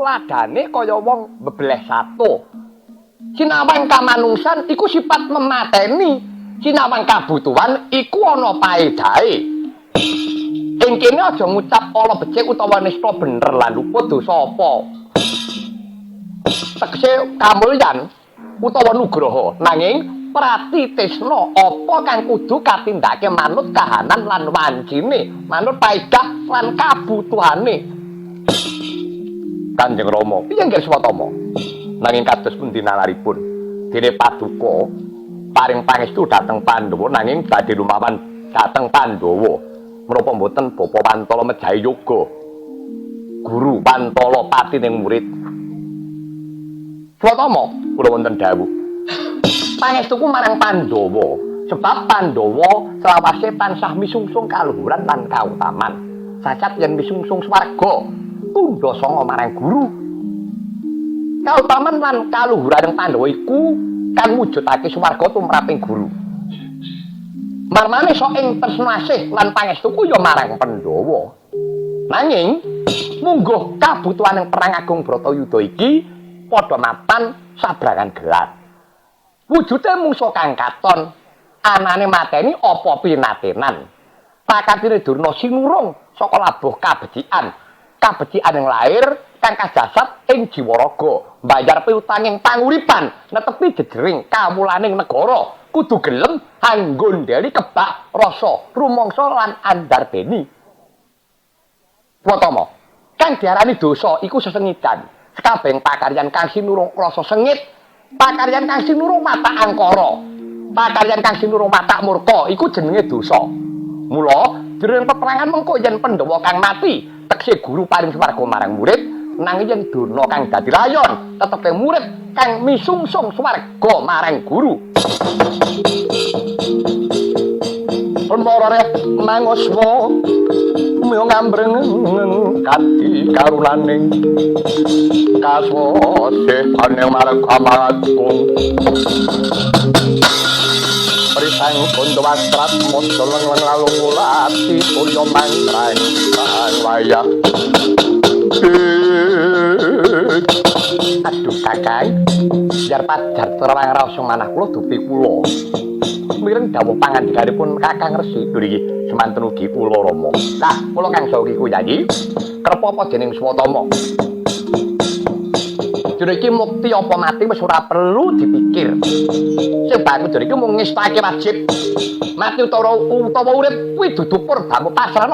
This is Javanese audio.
tuladane kaya wong bebeleh sato. Sinawang kamanungsan iku sifat memateni, sinawang kabutuhan iku ana paedahe. Ing kene aja ngucap ala becik utawa nista bener lan lupa dosa apa. Tegese kamulyan utawa nugraha, nanging prati tresna apa kang kudu katindakake manut kahanan lan wancine, manut paedah lan kabutuhane. Kanjeng Rama, piye nggih Swatama? Nanging kados pundi nalaripun dene Paduka paring pangestu dhateng Pandhawa nanging badhe lumawan dhateng Pandhawa menapa mboten Bapa Pantala Mejahi Yoga guru Pantala pati ning murid Swatama kula wonten dawuh pangestuku marang Pandhawa sebab Pandhawa selawase tansah misungsung kaluhuran lan kautaman cacat yen misungsung swarga tundha sanga marang guru. Kautaman lan kaluhuraning Pandhawa iku kang mujudake swarga tumraping guru. Marmane sok ing tresnasih lan pangestuku ya marang Pandhawa. Nanging mungguh kabutuhaning perang agung Bratayuda iki padha mapan sabrangan gelar. Wujude mungsuh kang katon, anane mateni apa pinatenan. Pakatine Durna sinurung saka labuh kabecikan. Kabecikan yang lahir kang kajasat ing jiwa raga mbayar piutanging panguripan netepi jejering kawulaning negara kudu gelem anggondheli kebak rasa rumangsa lan andarbeni. Swatama kang diarani dosa iku sesengitan sakabehing pakaryan kang sinurung rasa sengit, pakaryan kang sinurung mata angkara, pakaryan kang sinurung mata murka iku jenenge dosa. Mula jroning peperangan mengko yen Pandhawa kang mati tekse guru paring swarga marang murid nanging yen Durna kang dadi layon tetepe murid kang misungsung swarga marang guru. Pemorore mangoswa myo ngambreng kati karunaning kaswase paning marang kamatung Prisang kondo wastrat modolong lalu mulati tulyo mandrang sang wayah. Aduh kakak, biar pajar terang raos manah kula dupi kula. Mireng dawuh pangandikanipun Kakang Resi niki semanten ugi kula Rama. Nah, kula kang sawugi kuyayi kerep apa dening Swatama. Jare iki mukti apa mati wis ora perlu dipikir. Sing baku jare iki mung ngestake wajib. Mati utawa urip kuwi dudu purba pasrah